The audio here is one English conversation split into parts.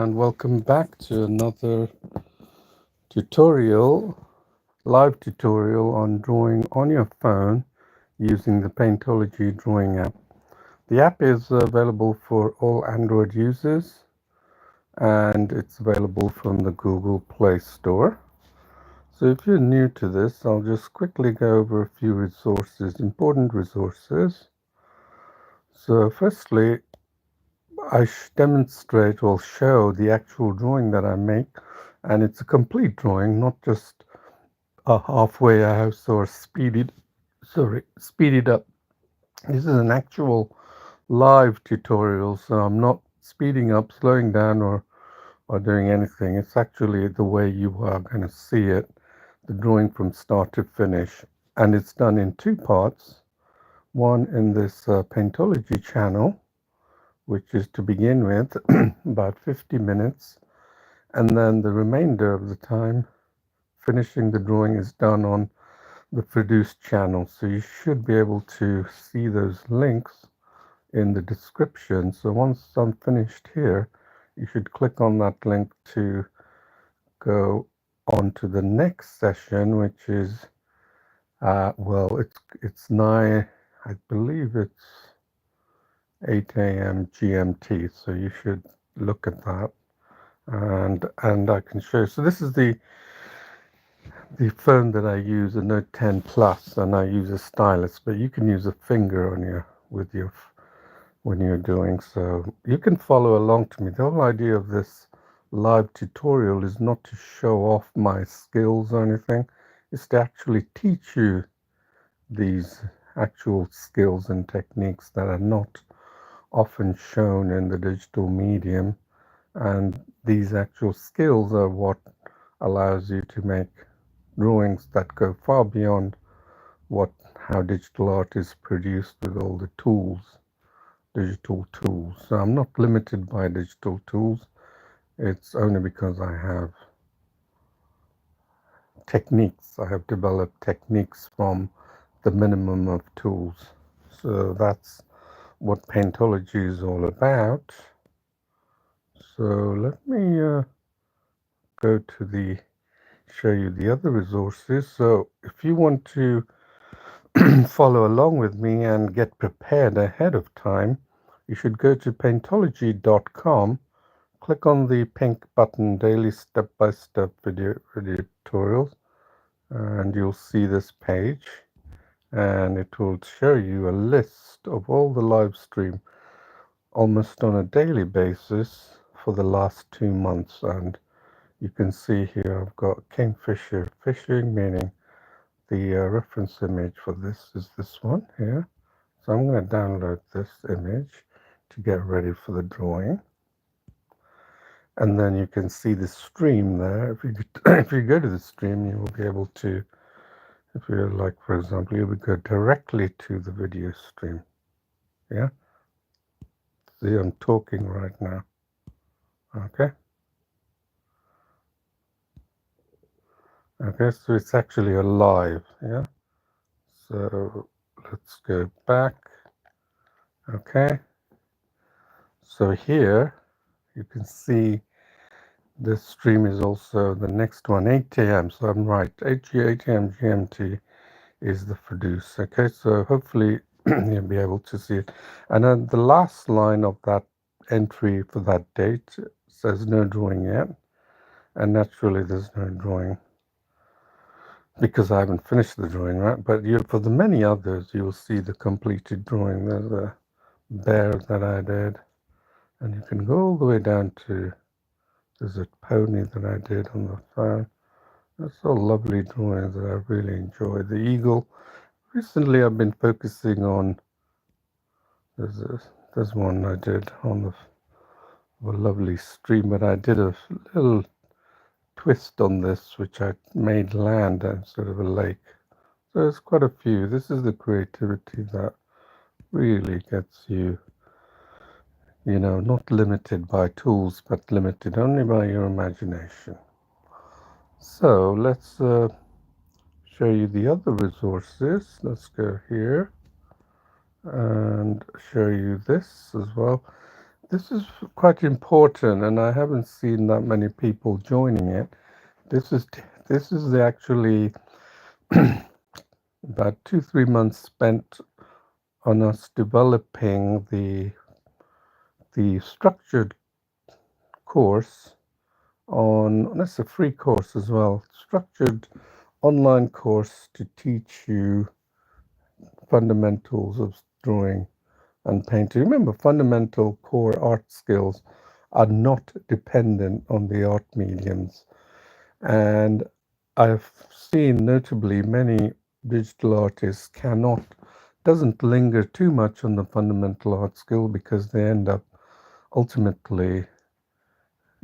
And welcome back to another tutorial, live tutorial on drawing on your phone using the Paintology drawing app. The app is available for all Android users and it's available from the Google Play Store. So if you're new to this, I'll just quickly go over a few resources, important resources. So firstly, I demonstrate or show the actual drawing that I make, and it's a complete drawing, not just a halfway house or speed it up. This is an actual live tutorial, so I'm not speeding up, slowing down, or doing anything. It's actually the way you are going to see it, the drawing from start to finish. And it's done in two parts. One in this Paintology channel, which is to begin with about 50 minutes, and then the remainder of the time finishing the drawing is done on the Ferdouse channel. So you should be able to see those links in the description. So once I'm finished here, you should click on that link to go on to the next session, which is well, it's 9, I believe it's 8 a.m. GMT. So you should look at that, and I can show you. So this is the phone that I use, a Note 10 Plus, and I use a stylus, but you can use a finger on your when you're doing so. You can follow along to me. The whole idea of this live tutorial is not to show off my skills or anything. It's to actually teach you these actual skills and techniques that are not often shown in the digital medium. And these actual skills are what allows you to make drawings that go far beyond what how digital art is produced with all the digital tools. So I'm not limited by digital tools. It's only because I have techniques. I have developed techniques from the minimum of tools. So that's what Paintology is all about. So let me go to show you the other resources. So if you want to follow along with me and get prepared ahead of time, you should go to paintology.com, click on the pink button, daily step-by-step video tutorials, and you'll see this page, and it will show you a list of all the live stream almost on a daily basis for the last 2 months. And you can see here I've got Kingfisher fishing, meaning the reference image for this is this one here. So I'm going to download this image to get ready for the drawing. And then you can see the stream there. If you go to the stream, you will be able to, if you like, for example, you would go directly to the video stream. Yeah. See, I'm talking right now. Okay. Okay, so it's actually alive. Yeah. So let's go back. Okay. So here you can see this stream is also the next one, 8 a.m. So I'm right, 8 a.m. GMT is the Ferdouse. Okay, so hopefully you'll be able to see it. And then the last line of that entry for that date says no drawing yet. And naturally there's no drawing because I haven't finished the drawing, right? But for the many others, you'll see the completed drawing. There's a bear that I did. And you can go all the way down to, there's a pony that I did on the phone. That's a lovely drawing that I really enjoy. The eagle. Recently I've been focusing on, there's one I did on a lovely stream, but I did a little twist on this, which I made land instead of a lake. So there's quite a few. This is the creativity that really gets you, not limited by tools, but limited only by your imagination. So let's show you the other resources. Let's go here and show you this as well. This is quite important, and I haven't seen that many people joining it. This is this is the actually about 3 months spent on us developing the structured course on, that's a free course as well, structured online course to teach you fundamentals of drawing and painting. Remember, fundamental core art skills are not dependent on the art mediums. And I've seen notably many digital artists doesn't linger too much on the fundamental art skill because they end up ultimately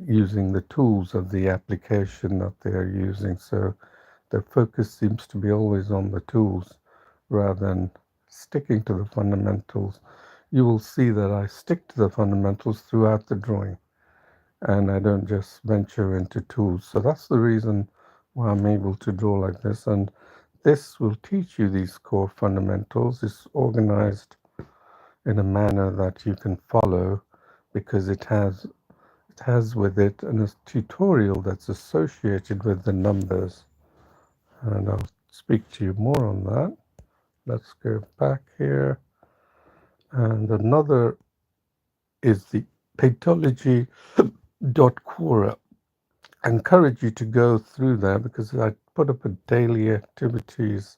using the tools of the application that they're using. So their focus seems to be always on the tools rather than sticking to the fundamentals. You will see that I stick to the fundamentals throughout the drawing and I don't just venture into tools. So that's the reason why I'm able to draw like this. And this will teach you these core fundamentals. It's organized in a manner that you can follow because it has with it a tutorial that's associated with the numbers. And I'll speak to you more on that. Let's go back here. And another is the Paintology Quora. I encourage you to go through there because I put up a daily activities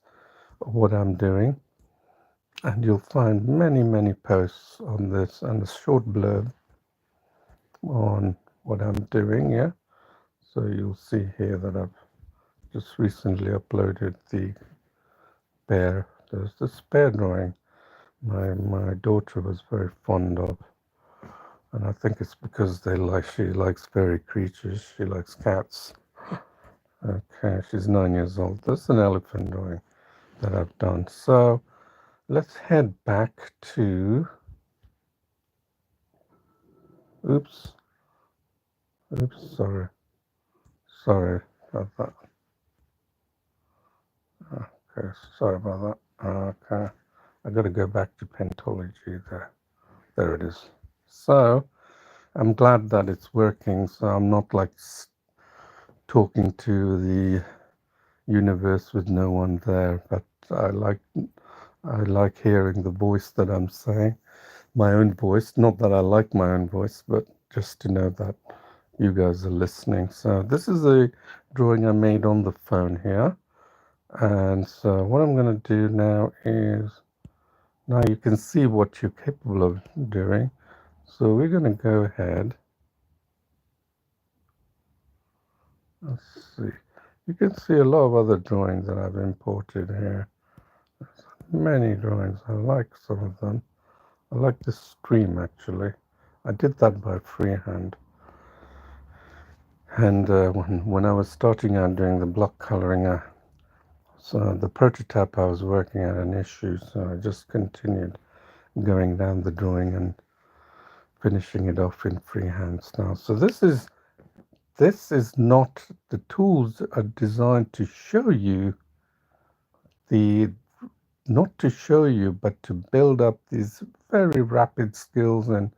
of what I'm doing. And you'll find many, many posts on this and a short blurb on what I'm doing. Yeah. So you'll see here that I've just recently uploaded the bear. There's this bear drawing my daughter was very fond of. And I think it's because she likes fairy creatures. She likes cats. Okay, she's 9 years old. That's an elephant drawing that I've done. So let's head back to, oops, sorry about that. Okay, sorry about that. Okay, I got to go back to Paintology there. There it is. So I'm glad that it's working. So I'm not like talking to the universe with no one there, but I like hearing the voice that I'm saying, my own voice. Not that I like my own voice, but just to know that you guys are listening. So this is a drawing I made on the phone here. And so what I'm going to do now is, now you can see what you're capable of doing. So we're going to go ahead. Let's see. You can see a lot of other drawings that I've imported here. Many drawings. I like some of them. I like this stream actually. I did that by freehand. And when I was starting out doing the block coloring, so the prototype I was working at an issue, so I just continued going down the drawing and finishing it off in freehand style. So this is not, the tools are designed to show you the, not to show you, but to build up these very rapid skills and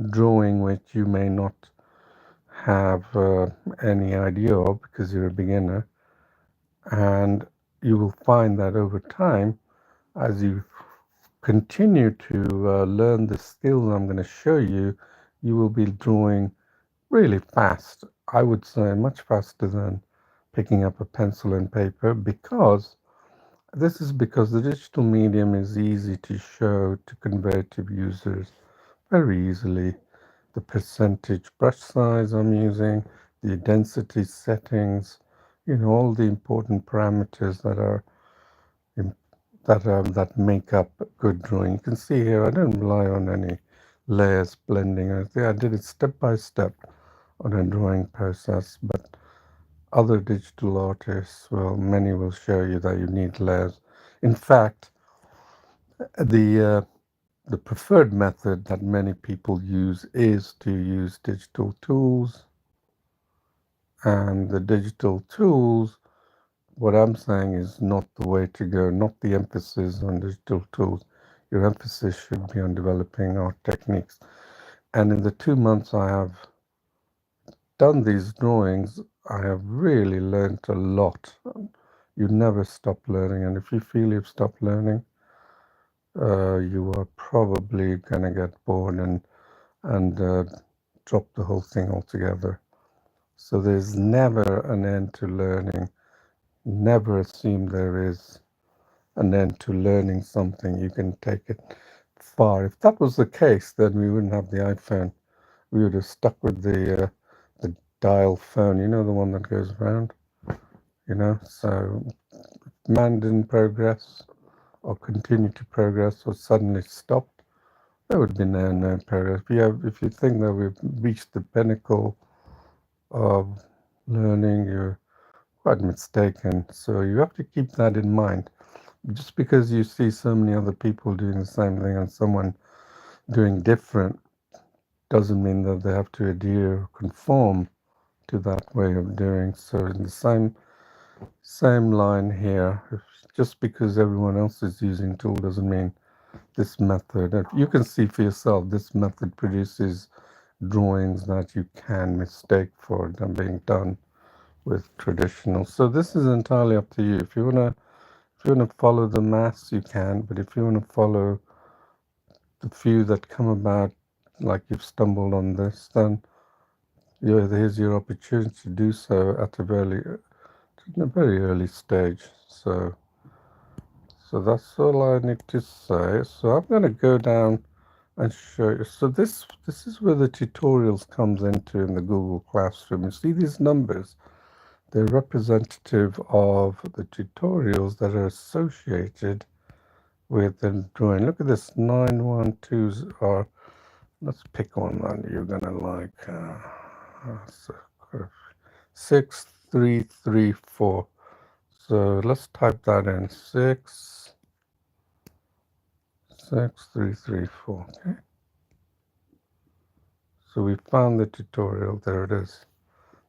drawing which you may not have any idea of because you're a beginner. And you will find that over time, as you continue to learn the skills I'm going to show you, you will be drawing really fast. I would say much faster than picking up a pencil and paper, because this is because the digital medium is easy to show, to convey to users very easily. The percentage brush size I'm using, the density settings, all the important parameters that make up good drawing. You can see here I don't rely on any layers, blending or anything. I did it step by step on a drawing process, but other digital artists, well, many will show you that you need layers. In fact, the the preferred method that many people use is to use digital tools. And the digital tools, what I'm saying, is not the way to go, not the emphasis on digital tools. Your emphasis should be on developing art techniques. And in the 2 months I have done these drawings, I have really learnt a lot. You never stop learning, and if you feel you've stopped learning, you are probably going to get bored and drop the whole thing altogether. So there's never an end to learning. Never assume there is an end to learning something. You can take it far. If that was the case, then we wouldn't have the iPhone. We would have stuck with the dial phone, the one that goes around, So man didn't progress or continue to progress or suddenly stopped. There would be no progress. If you think that we've reached the pinnacle of learning, you're quite mistaken. So you have to keep that in mind. Just because you see so many other people doing the same thing and someone doing different doesn't mean that they have to adhere or conform to that way of doing. So in the same line here, just because everyone else is using tool doesn't mean this method. You can see for yourself, this method produces drawings that you can mistake for them being done with traditional. So this is entirely up to you. If you wanna follow the mass, you can. But if you wanna follow the few that come about, like you've stumbled on this, then here's your opportunity to do so at a very early stage. So that's all I need to say. So I'm going to go down and show you. So this is where the tutorials comes into in the Google Classroom. You see these numbers? They're representative of the tutorials that are associated with the drawing. Look at this, 912s are, let's pick one that you're going to like. So, 6334. So let's type that in, 6334. Okay. So we found the tutorial. There it is.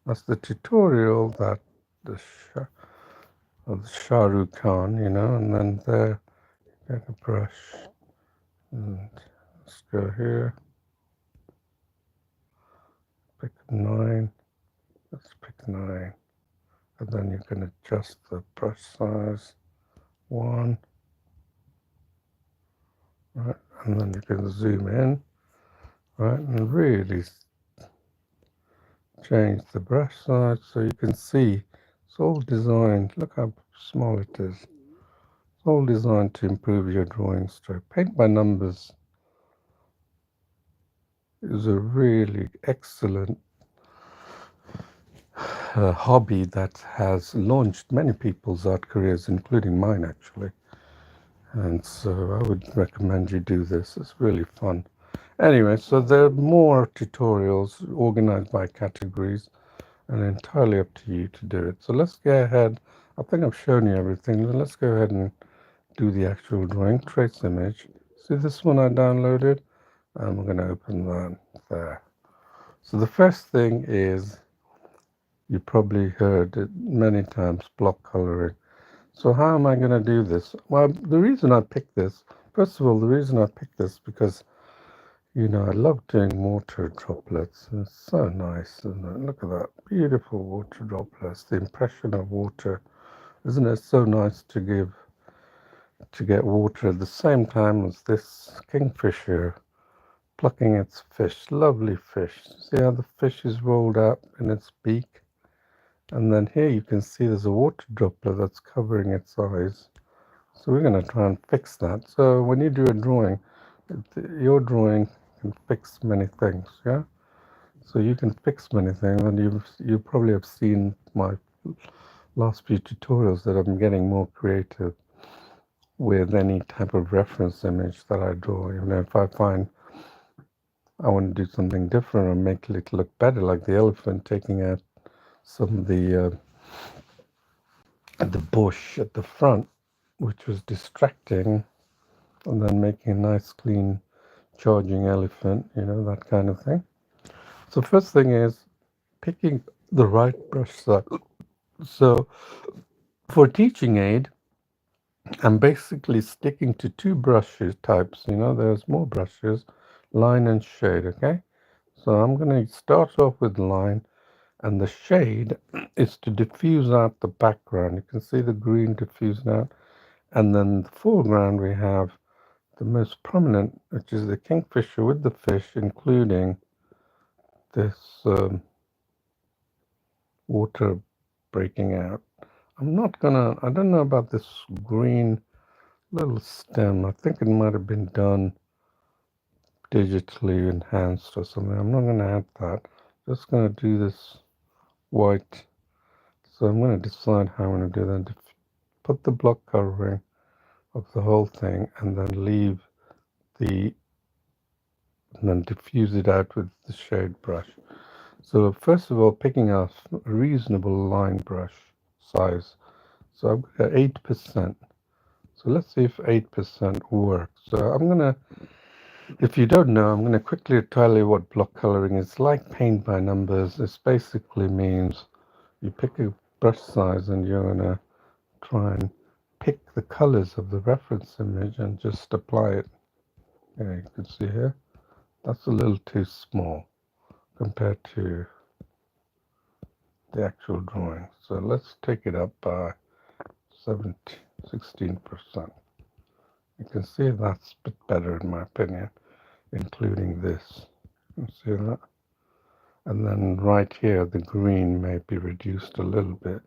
That's the tutorial that the Shah Rukh Khan, and then there, get a brush. And let's go here. Pick 9. Let's pick 9. And then you can adjust the brush size. 1. Right. And then you can zoom in. Right. And really change the brush size so you can see it's all designed. Look how small it is. It's all designed to improve your drawing stroke. Paint by numbers is a really excellent hobby that has launched many people's art careers, including mine actually. And so I would recommend you do this. It's really fun. Anyway, so there are more tutorials organized by categories and entirely up to you to do it. So let's go ahead. I think I've shown you everything. Let's go ahead and do the actual drawing. Trace image. See this one I downloaded? I'm going to open that there. So the first thing is, you probably heard it many times, block coloring. So how am I going to do this? Well, the reason I picked this, first of all, the reason I picked this because, I love doing water droplets. It's so nice, isn't it? Look at that. Beautiful water droplets. The impression of water. Isn't it so nice to get water at the same time as this kingfisher plucking its fish. Lovely fish. See how the fish is rolled up in its beak? And then here you can see there's a water droplet that's covering its eyes. So we're going to try and fix that. So when you do a drawing, your drawing can fix many things, yeah? So you can fix many things, and you probably have seen my last few tutorials that I'm getting more creative with any type of reference image that I draw. If I find I want to do something different or make it look better, like the elephant taking out some of the bush at the front, which was distracting, and then making a nice, clean, charging elephant, that kind of thing. So first thing is picking the right brush size. So for teaching aid, I'm basically sticking to two brushes types. There's more brushes, line and shade, okay? So I'm going to start off with line, and the shade is to diffuse out the background. You can see the green diffused out, and then the foreground we have the most prominent, which is the kingfisher with the fish, including this water breaking out. I don't know about this green little stem. I think it might have been done digitally enhanced or something. I'm not going to add that. Just going to do this white. So I'm going to decide how I'm going to do that. Put the block covering of the whole thing and then leave the, and then diffuse it out with the shade brush. So first of all, picking a reasonable line brush size. So I've got 8%. So let's see if 8% works. So I'm going to, if you don't know, I'm going to quickly tell you what block coloring is. Like paint by numbers. This basically means you pick a brush size and you're going to try and pick the colors of the reference image and just apply it. Yeah, you can see here. That's a little too small compared to the actual drawing. So let's take it up by 16%. You can see that's a bit better in my opinion, including this. You see that? And then right here, the green may be reduced a little bit,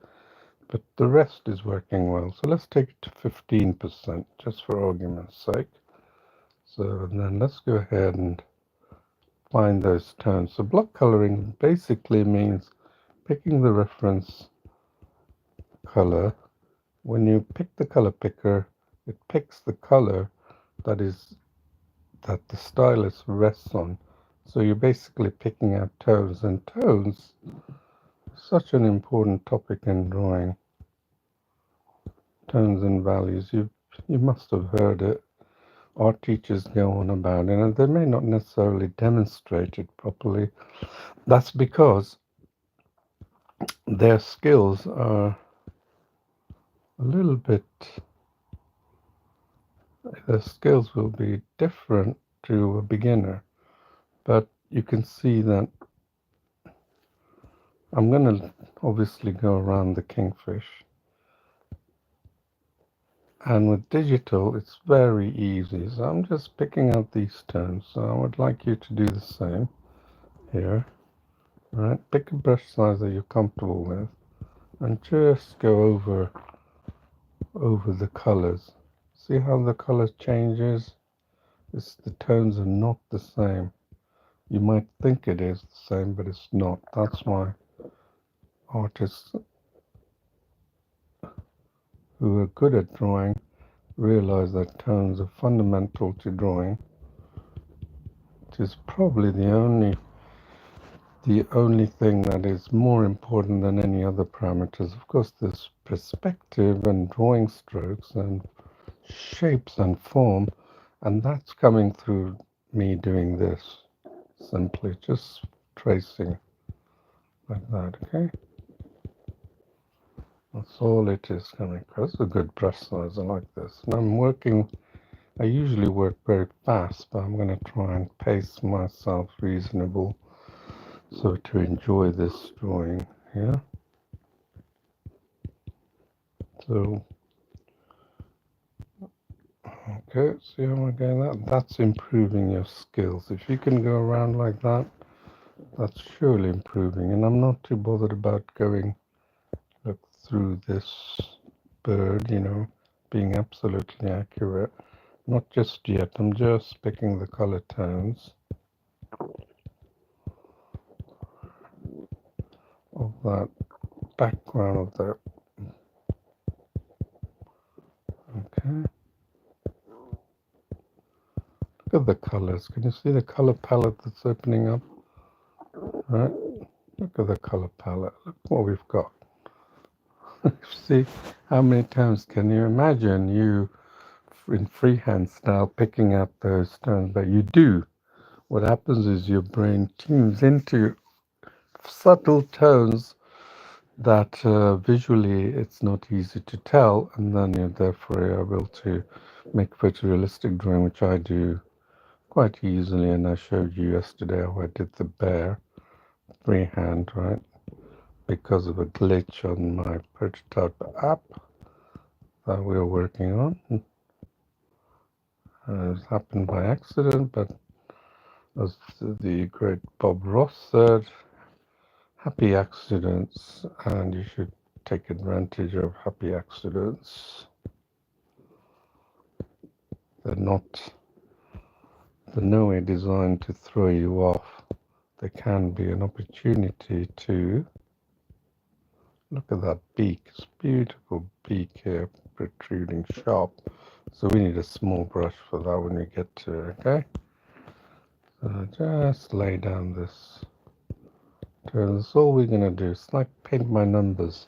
but the rest is working well. So let's take it to 15%, just for argument's sake. So then let's go ahead and find those tones. So block coloring basically means picking the reference color. When you pick the color picker, it picks the color that the stylus rests on. So you're basically picking out tones, and tones is such an important topic in drawing. Tones and values. You must have heard it. Art teachers go on about it, and they may not necessarily demonstrate it properly. That's because their skills are a little bit, their skills will be different to a beginner. But you can see that I'm going to obviously go around the kingfish. And with digital, it's very easy. So I'm just picking out these tones. So I would like you to do the same here. Right, pick a brush size that you're comfortable with and just go over the colors. See how the color changes? The tones are not the same. You might think it is the same, but it's not. That's why artists who are good at drawing realize that tones are fundamental to drawing. It is probably the only thing that is more important than any other parameters. Of course, there's perspective and drawing strokes and shapes and form, and that's coming through me doing this. Simply just tracing like that, okay? That's all it is coming across. That's a good brush size, I like this. And I usually work very fast, but I'm going to try and pace myself reasonable so to enjoy this drawing here. So, okay, see how I'm going that? That's improving your skills. If you can go around like that, that's surely improving. And I'm not too bothered about going look through this bird, being absolutely accurate. Not just yet. I'm just picking the color tones of that background of that. Okay. Look at the colors. Can you see the color palette that's opening up? Right? Look at the color palette. Look what we've got. See how many times can you imagine you in freehand style picking up those tones? But you do. What happens is your brain tunes into subtle tones that visually it's not easy to tell, and then you're therefore able to make photorealistic drawing, which I do quite easily, and I showed you yesterday how I did the bear freehand, right? Because of a glitch on my prototype app that we were working on. It happened by accident, but as the great Bob Ross said, happy accidents, and you should take advantage of happy accidents. They're no way designed to throw you off. They can be an opportunity to look at that beak. It's a beautiful beak here, protruding sharp. So we need a small brush for that when we get to it, okay? So just lay down this turn. That's all we're gonna do. It's like paint by numbers.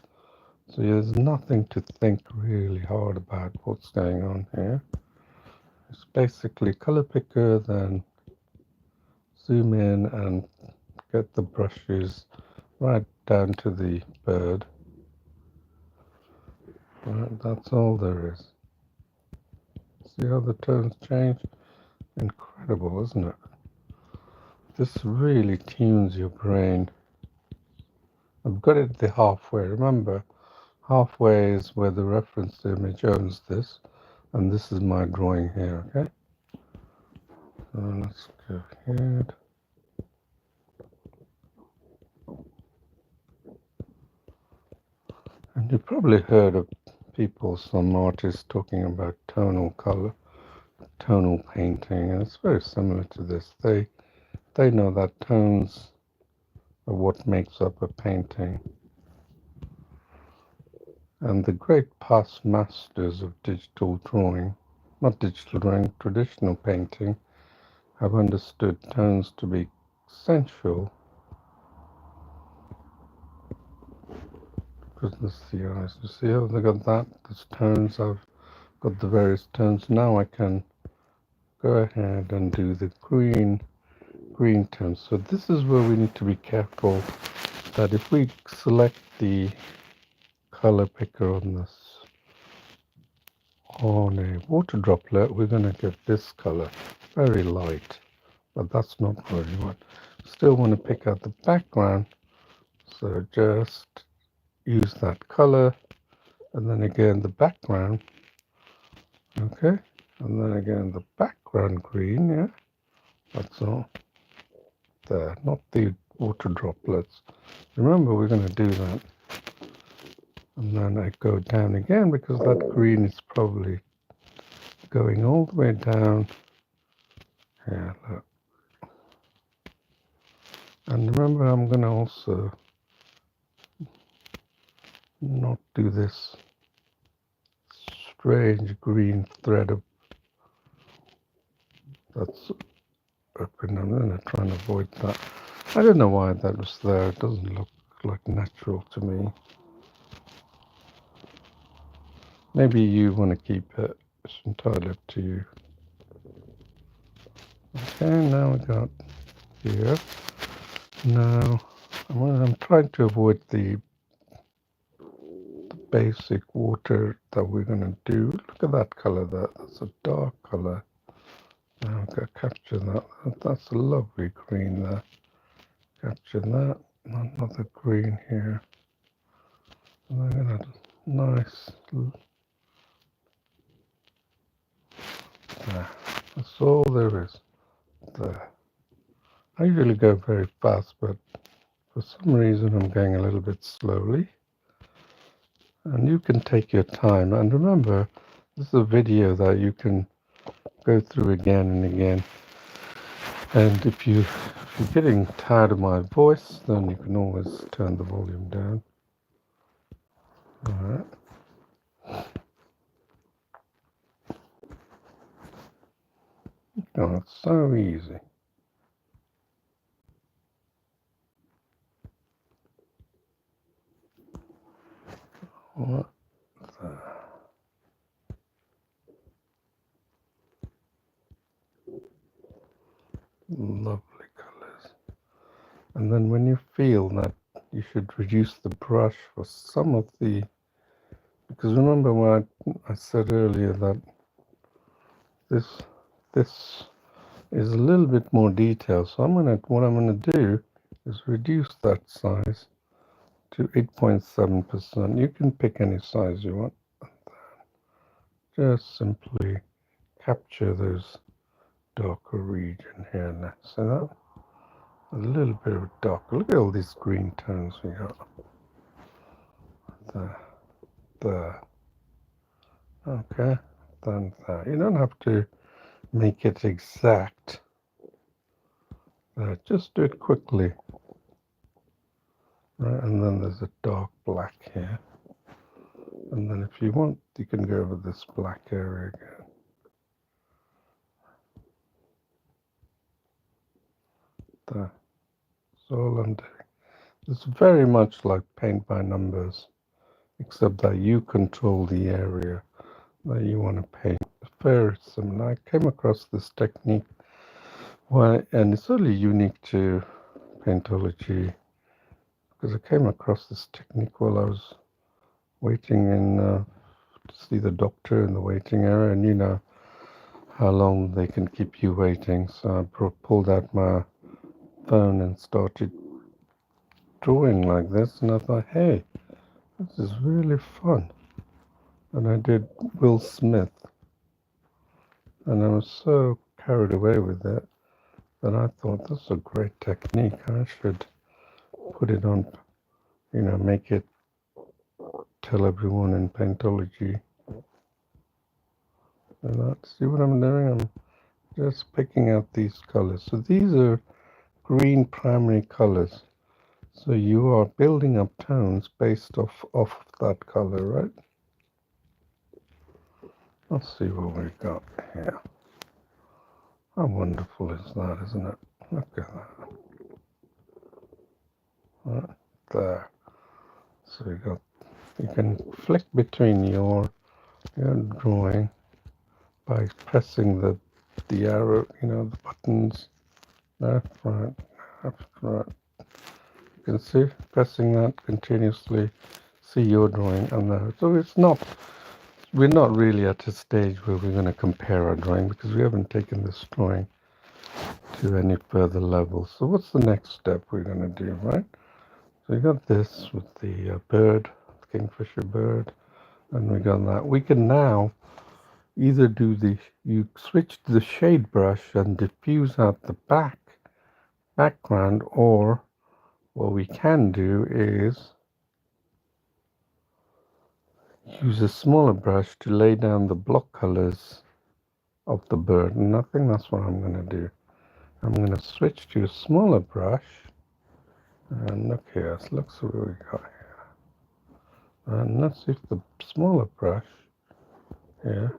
So there's nothing to think really hard about what's going on here. It's basically color picker, then zoom in and get the brushes right down to the bird. Right, that's all there is. See how the tones change? Incredible, isn't it? This really tunes your brain. I've got it the halfway. Remember, halfway is where the reference image owns this, and this is my drawing here, okay? So let's go ahead. And you've probably heard of people, some artists talking about tonal color, tonal painting, and it's very similar to this. They know that tones are what makes up a painting. And the great past masters of digital drawing, not digital drawing, traditional painting, have understood tones to be essential. Because this is the eyes. You see how they got that? There's tones. I've got the various tones. Now I can go ahead and do the green tones. So this is where we need to be careful that if we select the color picker on this, on a water droplet, we're going to get this color, very light, but that's not what you want. Still want to pick out the background, so just use that color, and then again the background, okay, and then again the background green, yeah, that's all. There, not the water droplets. Remember, we're going to do that. And then I go down again because that green is probably going all the way down. Yeah, look. And remember, I'm going to also not do this strange green thread of that's open. I'm going to try and avoid that. I don't know why that was there. It doesn't look like natural to me. Maybe you want to keep it. It's entirely up to you. Okay, now we got here. Now I'm trying to avoid the basic water that we're going to do. Look at that color there. That's a dark color. Now I'm going to capture that. That's a lovely green there. Capture that. Another green here. And I'm going to nice. There. That's all there is. There. I usually go very fast, but for some reason I'm going a little bit slowly. And you can take your time. And remember, this is a video that you can go through again and again. And if you're getting tired of my voice, then you can always turn the volume down. All right. Oh, it's so easy. What the... Lovely colors. And then when you feel that, you should reduce the brush for some of the... Because remember what I said earlier, that this is a little bit more detail. So what I'm gonna do is reduce that size to 8.7%. You can pick any size you want. Just simply capture those darker region here now. So that a little bit of darker. Look at all these green tones we got. There. Okay. Then there. You don't have to make it exact. Just do it quickly. Right, and then there's a dark black here. And then if you want, you can go over this black area again. There. That's all I'm doing. It's very much like paint by numbers, except that you control the area that you want to paint. Very similar. I came across this technique, and it's only unique to Paintology, because I came across this technique while I was waiting to see the doctor in the waiting area, and you know how long they can keep you waiting. So I pulled out my phone and started drawing like this, and I thought, hey, this is really fun. And I did Will Smith, and I was so carried away with it that I thought, this is a great technique. I should put it on, make it, tell everyone in Paintology. And see what I'm doing? I'm just picking out these colors. So these are green primary colors. So you are building up tones based off that color, right? Let's see what we've got here. How wonderful is that, isn't it? Look at that. Right there. So you can flick between your drawing by pressing the arrow, the buttons, left, right, left, right. You can see, pressing that continuously, see your drawing and there. So we're not really at a stage where we're going to compare our drawing, because we haven't taken this drawing to any further level. So what's the next step we're going to do, right? So we got this with the bird, the Kingfisher bird, and we got that. We can now either you switch to the shade brush and diffuse out the background, or what we can do is use a smaller brush to lay down the block colors of the bird. And I think that's what I'm going to do. I'm going to switch to a smaller brush, and look here, look see what we got here. And let's see if the smaller brush here,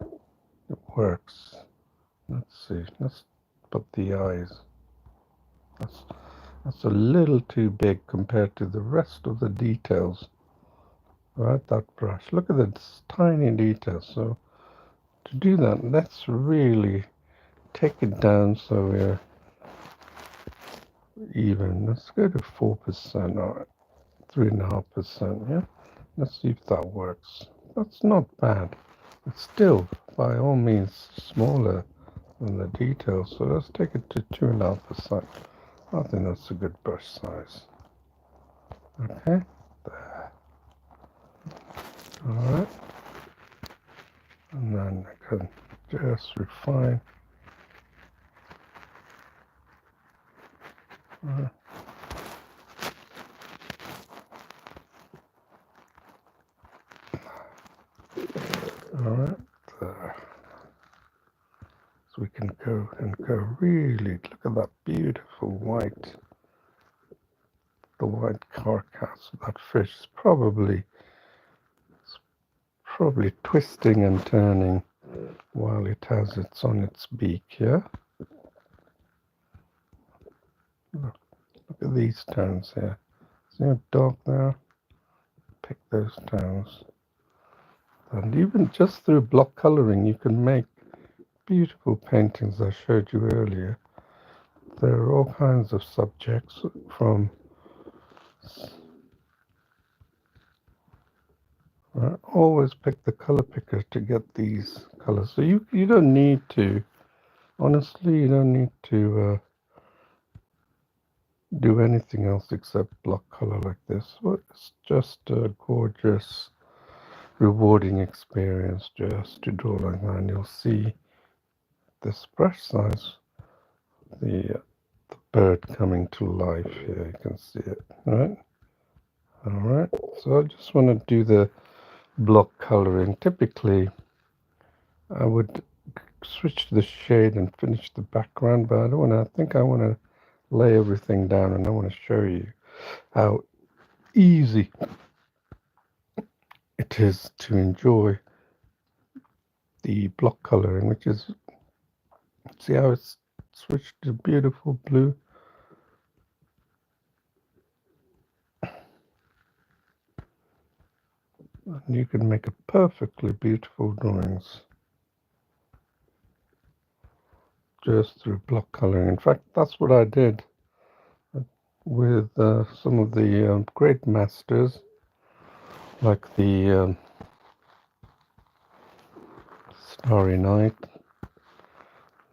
it works. Let's see, let's put the eyes. That's a little too big compared to the rest of the details. Right, that brush. Look at this tiny detail. So to do that, let's really take it down so we're even. Let's go to 4% or 3.5%. Yeah, let's see if that works. That's not bad. It's still, by all means, smaller than the details. So let's take it to 2.5%. I think that's a good brush size. Okay, there. All right, and then I can just refine. All right, there. So we can go really, look at that beautiful white, the white carcass of that fish. It's probably twisting and turning while it on its beak, yeah? Look at these tones here. See how dark they are? Pick those tones. And even just through block coloring, you can make beautiful paintings I showed you earlier. There are all kinds of subjects from always pick the color picker to get these colors. So you don't need to Honestly, you don't need to do anything else except block color like this. Well, it's just a gorgeous, rewarding experience just to draw like that. And you'll see this brush size, the bird coming to life here. You can see it, right? All right. So I just want to do the block coloring. Typically, I would switch to the shade and finish the background, but I don't want to. I think I want to lay everything down, and I want to show you how easy it is to enjoy the block coloring, which is, see how it's switched to beautiful blue. And you can make a perfectly beautiful drawings just through block coloring. In fact, that's what I did with some of the great masters, like the Starry Night,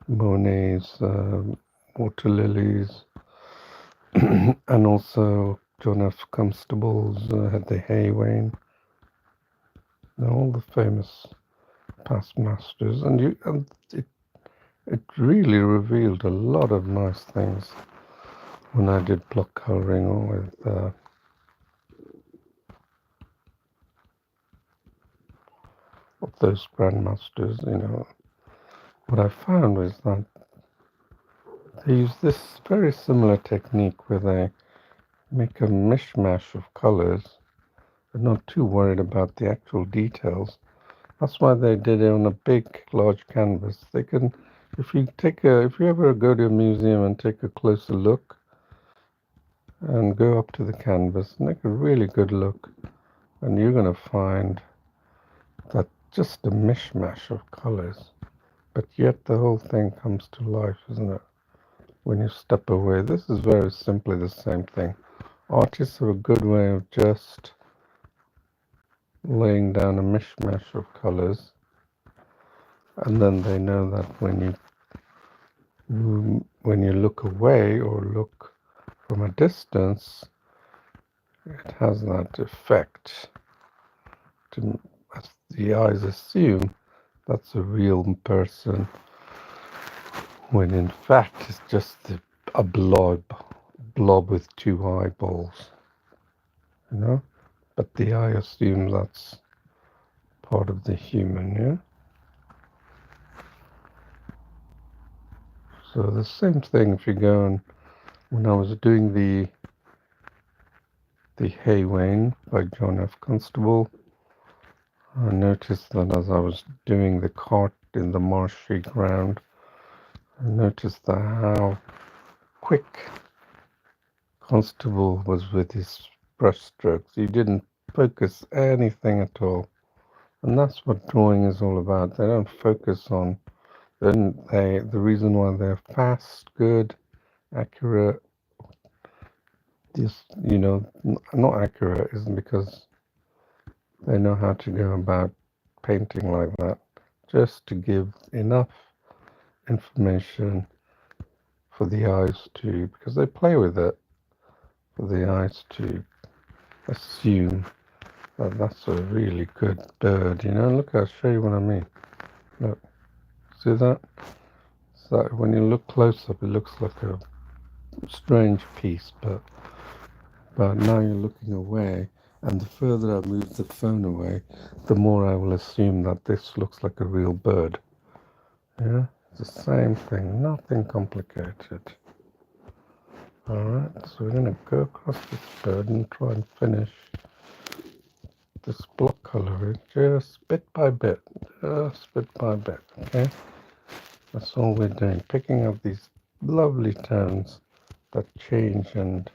Monet's Water Lilies, and also John F. Constable's had the Haywain, all the famous past masters, and it really revealed a lot of nice things when I did block coloring with those grandmasters. You know, what I found was that they use this very similar technique where they make a mishmash of colors. They're not too worried about the actual details. That's why they did it on a big, large canvas. They can, if you ever go to a museum and take a closer look and go up to the canvas and take a really good look, and you're going to find that just a mishmash of colors, but yet the whole thing comes to life, isn't it? When you step away, this is very simply the same thing. Artists have a good way of just laying down a mishmash of colors, and then they know that when you look away or look from a distance, it has that effect to, as the eyes assume that's a real person, when in fact it's just a blob with two eyeballs, you know? But the eye assumes that's part of the human, yeah? So the same thing if you go and, when I was doing the Haywain by John F. Constable, I noticed that as I was doing the cart in the marshy ground, I noticed that how quick Constable was with his brush strokes. He didn't focus anything at all. And that's what drawing is all about. They don't focus on, the reason why they're fast, good, accurate, just, not accurate isn't because they know how to go about painting like that, just to give enough information for the eyes to, because they play with it, for the eyes to assume that that's a really good bird. Look, I'll show you what I mean. Look, see that? So when you look close up, it looks like a strange piece, but now you're looking away, and the further I move the phone away, the more I will assume that this looks like a real bird. Yeah, it's the same thing, nothing complicated. Alright, so we're going to go across this bird and try and finish this block coloring just bit by bit, okay? That's all we're doing, picking up these lovely tones that change and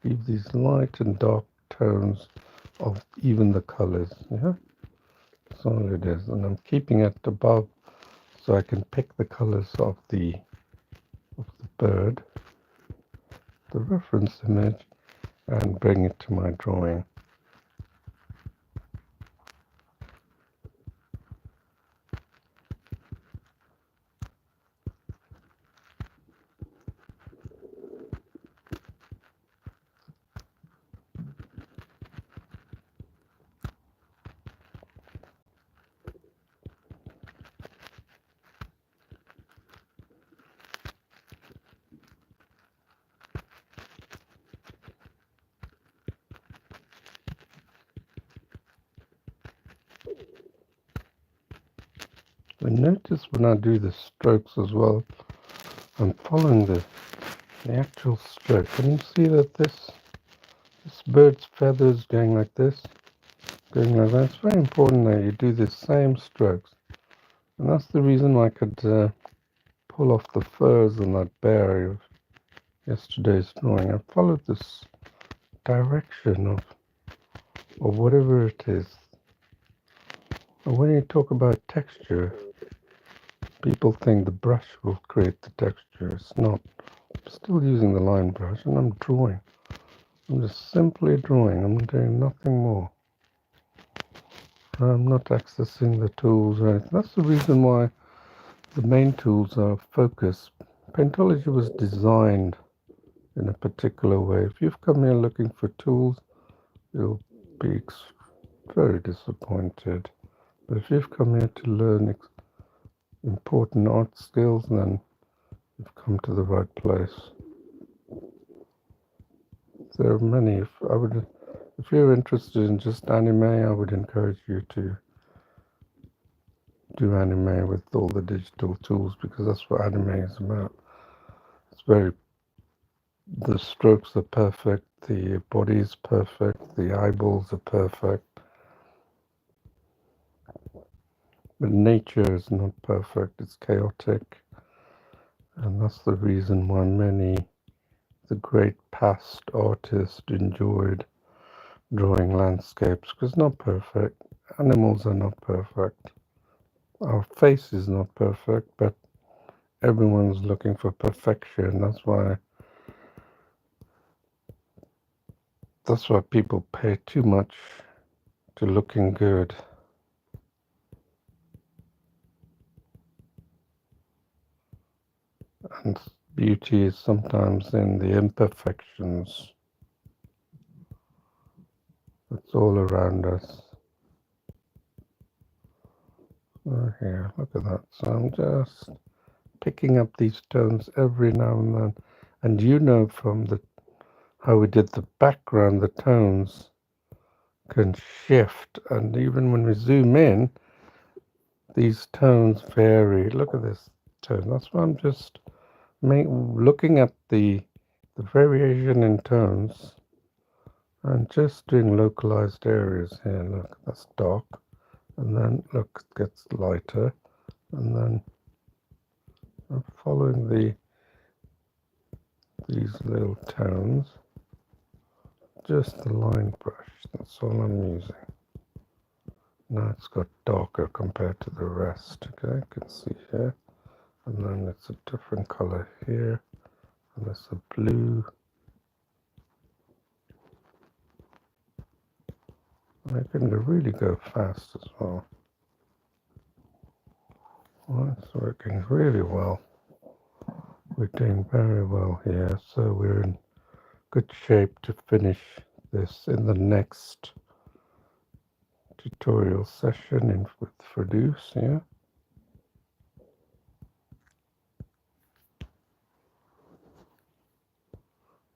give these light and dark tones of even the colors, yeah? That's all it is, and I'm keeping it above so I can pick the colors of the bird, the reference image, and bring it to my drawing. And notice when I do the strokes as well, I'm following the actual stroke. Can you see that this bird's feather is going like this? Going like that. It's very important that you do the same strokes. And that's the reason I could pull off the furs on that bear of yesterday's drawing. I followed this direction of whatever it is. And when you talk about texture, people think the brush will create the texture. It's not. I'm still using the line brush and I'm drawing. I'm just simply drawing. I'm doing nothing more. I'm not accessing the tools or anything. That's the reason why the main tools are focus. Paintology was designed in a particular way. If you've come here looking for tools, you'll be very disappointed. But if you've come here to learn important art skills, then you've come to the right place. There are many. If you're interested in just anime, I would encourage you to do anime with all the digital tools, because that's what anime is about. The strokes are perfect, the body is perfect, the eyeballs are perfect, but nature is not perfect, it's chaotic, and that's the reason why the great past artists enjoyed drawing landscapes, because it's not perfect. Animals are not perfect. Our face is not perfect, but everyone's looking for perfection. That's why people pay too much to looking good. And beauty is sometimes in the imperfections that's all around us. Oh, here, look at that. So I'm just picking up these tones every now and then. And you know from how we did the background, the tones can shift. And even when we zoom in, these tones vary. Look at this tone. That's why I'm just looking at the variation in tones and just doing localized areas here. Look, that's dark, and then look, it gets lighter, and then I'm following these little tones, just the line brush. That's all I'm using. Now it's got darker compared to the rest. Okay, you can see here, and then it's a different color here, and there's a blue. I can really go fast as well. Well, it's working really well. We're doing very well here, so we're in good shape to finish this in the next tutorial session with Ferdouse here.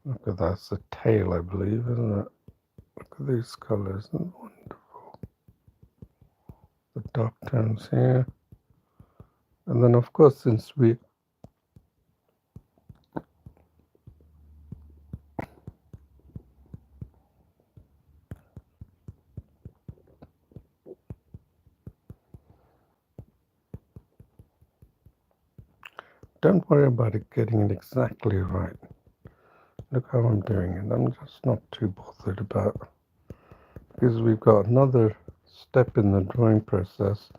Look at that, it's a tail, I believe, isn't it? Look at these colors, isn't it wonderful? The dark tones here. And then, of course, since we don't worry about it getting it exactly right. Look how I'm doing it. I'm just not too bothered about it, because we've got another step in the drawing process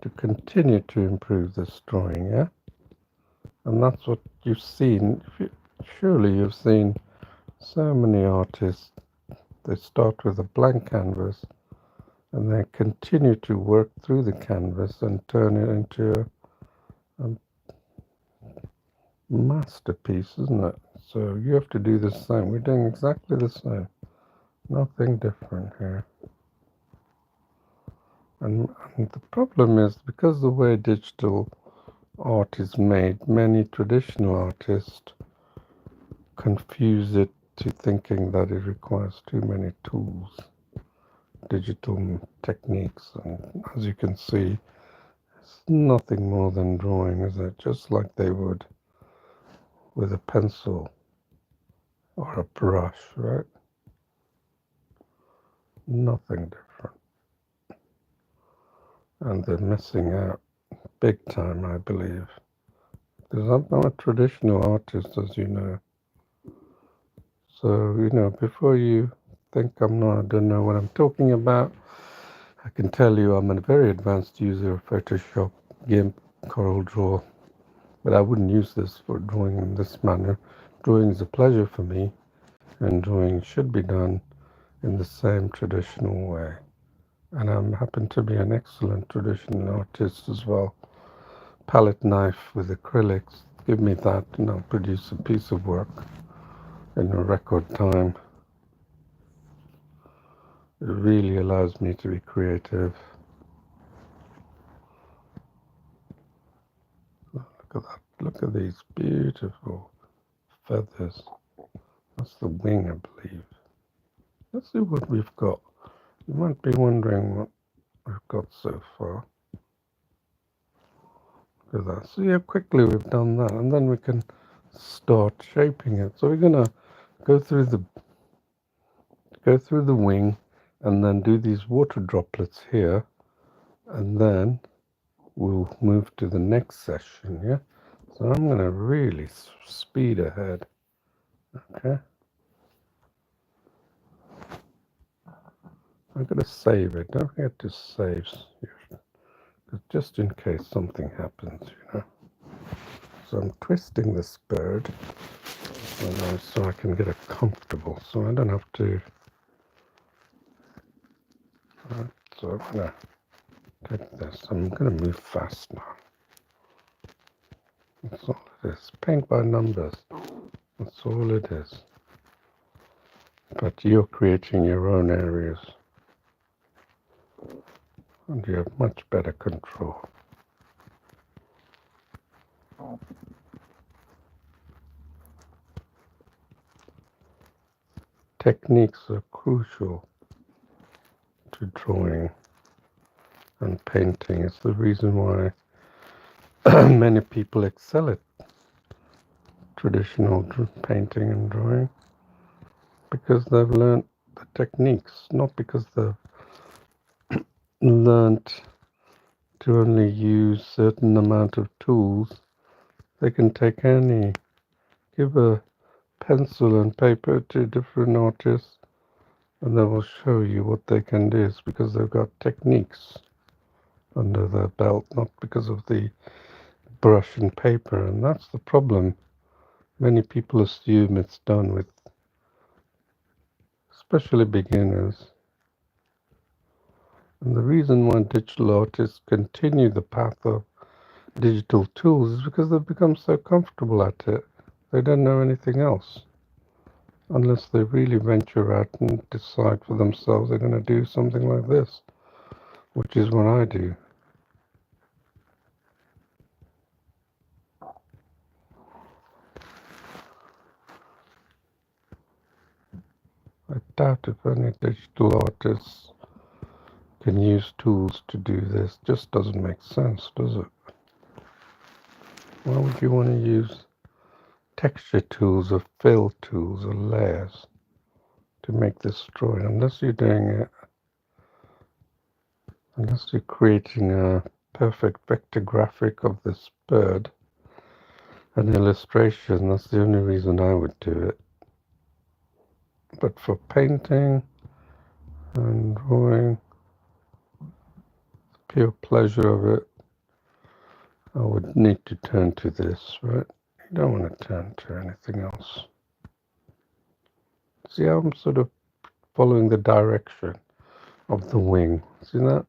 to continue to improve this drawing, yeah? And that's what you've seen. Surely you've seen so many artists, they start with a blank canvas and they continue to work through the canvas and turn it into a masterpiece, isn't it? So you have to do the same. We're doing exactly the same. Nothing different here. And the problem is, because the way digital art is made, many traditional artists confuse it to thinking that it requires too many tools, digital techniques. And as you can see, It's nothing more than drawing, is it? Just like they would with a pencil or a brush, right? Nothing different. And they're missing out big time, I believe. Because I'm a traditional artist, as you know. So, before you think I don't know what I'm talking about, I can tell you I'm a very advanced user of Photoshop, GIMP, CorelDRAW, but I wouldn't use this for drawing in this manner. Drawing is a pleasure for me, and drawing should be done in the same traditional way. And I happen to be an excellent traditional artist as well. Palette knife with acrylics, give me that and I'll produce a piece of work in a record time. It really allows me to be creative. Look at that. Look at these beautiful feathers. That's the wing, I believe. Let's see what we've got. You might be wondering what we've got so far. Look at that. See how quickly we've done that, and then we can start shaping it. So we're gonna go through the wing, and then do these water droplets here, and then we'll move to the next session. Yeah. So I'm gonna really speed ahead. Okay. I'm gonna save it. Don't forget to save, just in case something happens. So I'm twisting this bird so I can get it comfortable, so I don't have to. Right, so I'm gonna take this. I'm gonna move fast now. That's all it is. Paint by numbers. That's all it is. But you're creating your own areas, and you have much better control. Techniques are crucial to drawing and painting. It's the reason why many people excel at traditional painting and drawing, because they've learned the techniques, not because they've learned to only use certain amount of tools. They can give a pencil and paper to different artists, and they will show you what they can do. It's because they've got techniques under their belt, not because of the brush and paper. And that's the problem. Many people assume it's done with, especially beginners. And the reason why digital artists continue the path of digital tools is because they've become so comfortable at it. They don't know anything else, unless they really venture out and decide for themselves they're going to do something like this, which is what I do. I doubt if any digital artists can use tools to do this. Just doesn't make sense, does it? Why would you want to use texture tools or fill tools or layers to make this drawing, unless you're creating a perfect vector graphic of this bird, an illustration? That's the only reason I would do it. But for painting and drawing, the pure pleasure of it, I would need to turn to this, right? You don't want to turn to anything else. See how I'm sort of following the direction of the wing? See that?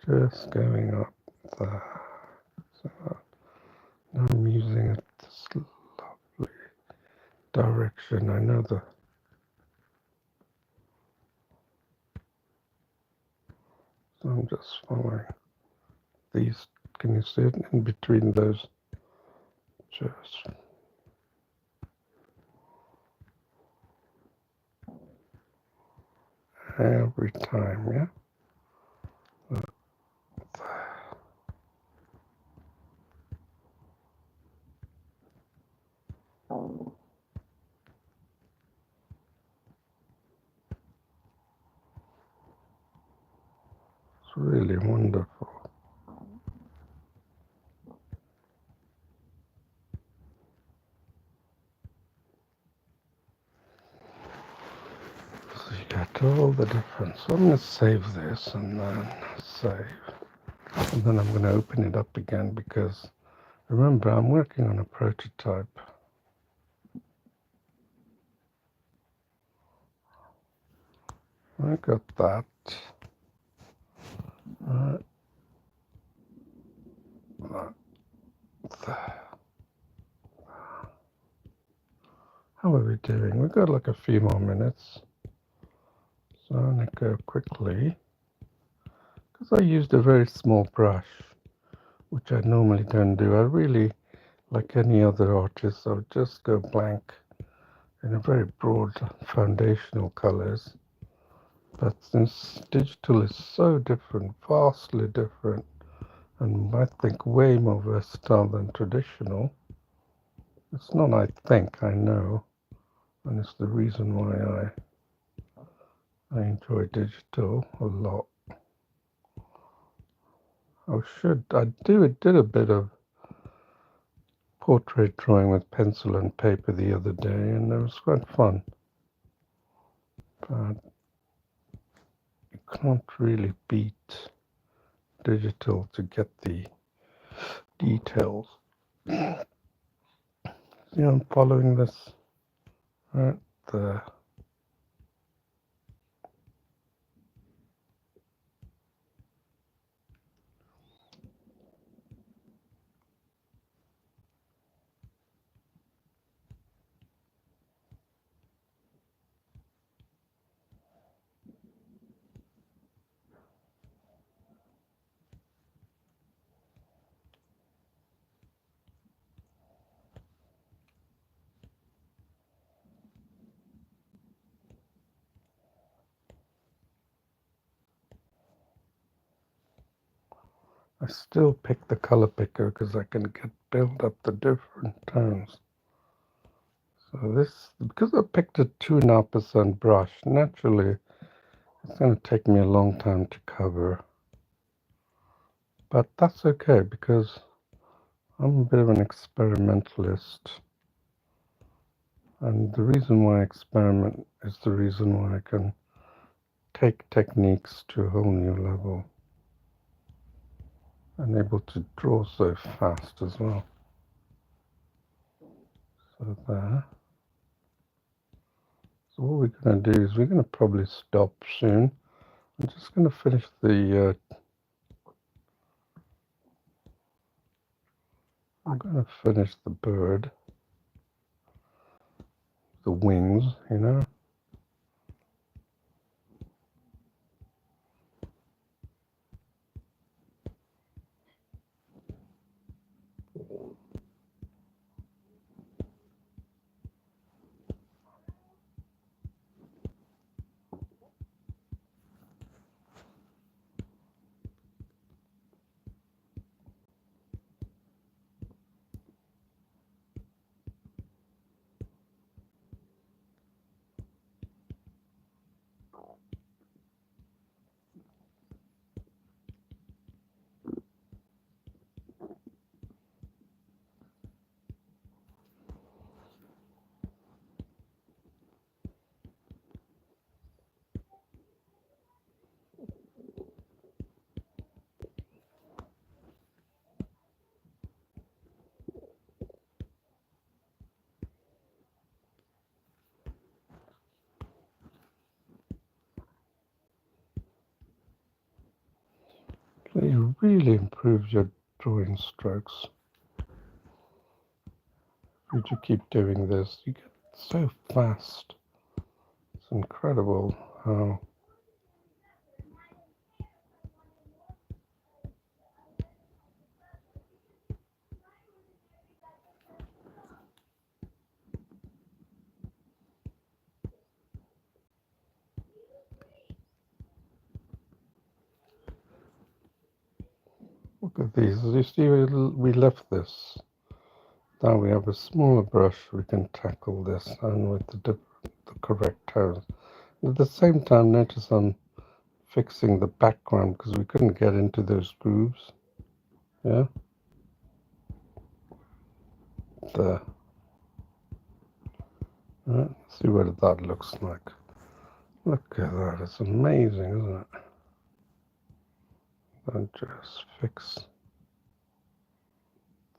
Just going up there. So now I'm using it this lovely direction. I know so I'm just following these. Can you see it in between those? Just every time, yeah? really wonderful. So you got all the different. So I'm going to save this and then save. And then I'm going to open it up again because remember I'm working on a prototype. I got that. Right. There. How are we doing? We've got like a few more minutes. So I'm going to go quickly because I used a very small brush, which I normally don't do. I really, like any other artist, I would just go blank in a very broad foundational colors. But since digital is so different, vastly different, and I think way more versatile than traditional, it's not I think, I know, and it's the reason why I enjoy digital a lot. I did a bit of portrait drawing with pencil and paper the other day, and it was quite fun. But you can't really beat digital to get the details. See, I'm following this right there. I still pick the color picker because I can build up the different tones. So this, because I picked a 2.5% brush, naturally it's going to take me a long time to cover. But that's okay because I'm a bit of an experimentalist. And the reason why I experiment is the reason why I can take techniques to a whole new level. And able to draw so fast as well. So there. So what we're going to do is we're going to probably stop soon. I'm just going to finish I'm going to finish the bird, the wings, you know. So it really improves your drawing strokes. If you keep doing this, you get so fast. It's incredible how look at these. You see, we left this. Now we have a smaller brush. We can tackle this and with the correct tones. At the same time, notice I'm fixing the background because we couldn't get into those grooves. Yeah. There. Right. See what that looks like. Look at that. It's amazing, isn't it? I'll just fix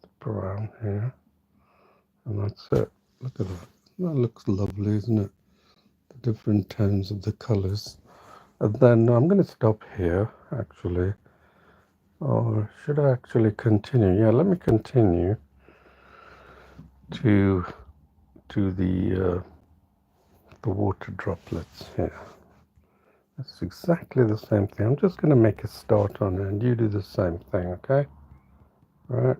the brown here. And that's it. Look at that. That looks lovely, isn't it? The different tones of the colors. And then I'm going to stop here, actually. Or should I actually continue? Yeah, let me continue to the water droplets here. It's exactly the same thing. I'm just going to make a start on it, and you do the same thing, okay? All right?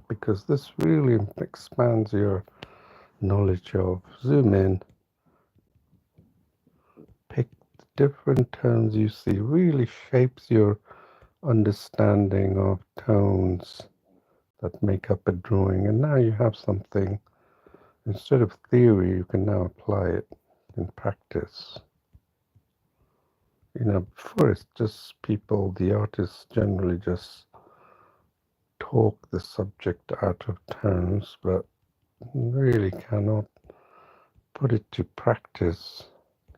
Because this really expands your knowledge of. Zoom in, pick the different tones you see, really shapes your understanding of tones that make up a drawing. And now you have something, instead of theory, you can now apply it in practice. You know, before it's just people, the artists generally just talk the subject out of tones, but really cannot put it to practice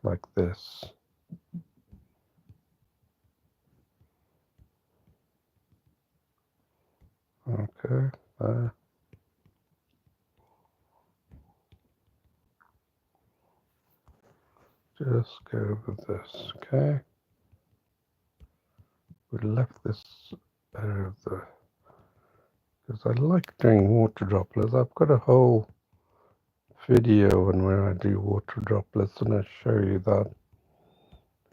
like this. Okay, just go with this, okay? We left this out of the, because I like doing water droplets. I've got a whole video on where I do water droplets, and I show you that.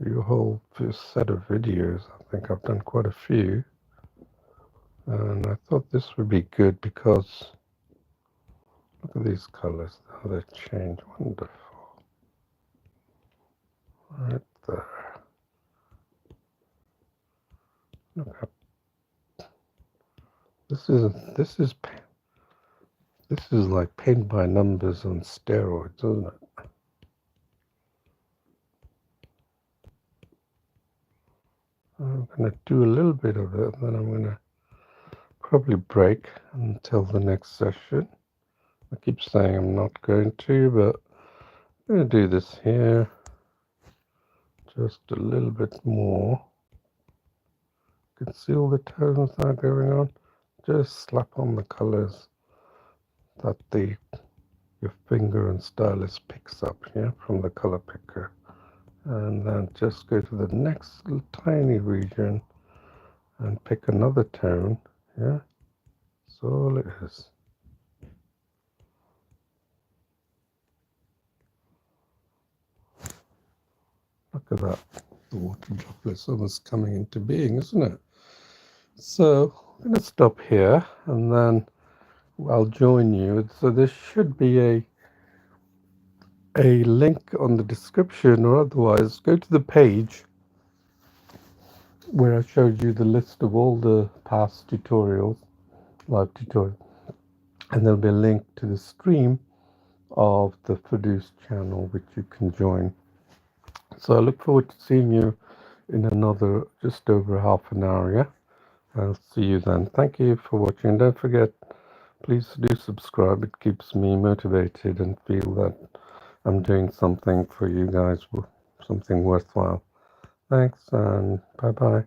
A whole set of videos. I think I've done quite a few. And I thought this would be good because look at these colors, how they change. Wonderful. Right there. Look up. This is like paint by numbers on steroids, isn't it? I'm going to do a little bit of it, and then I'm going to probably break until the next session. I keep saying I'm not going to, but I'm going to do this here. Just a little bit more. You can see all the tones that are going on. Just slap on the colors that your finger and stylus picks up, yeah, from the color picker. And then just go to the next little tiny region and pick another tone, yeah. That's all it is. Look at that. The water droplets almost coming into being, isn't it? So I'm going to stop here, and then I'll join you. So there should be a link on the description, or otherwise go to the page where I showed you the list of all the past tutorials, live tutorials, and there'll be a link to the stream of the Ferdouse channel which you can join. So I look forward to seeing you in another just over half an hour. Yeah, I'll see you then. Thank you for watching. Don't forget, please do subscribe. It keeps me motivated and feel that I'm doing something for you guys, something worthwhile. Thanks, and bye-bye.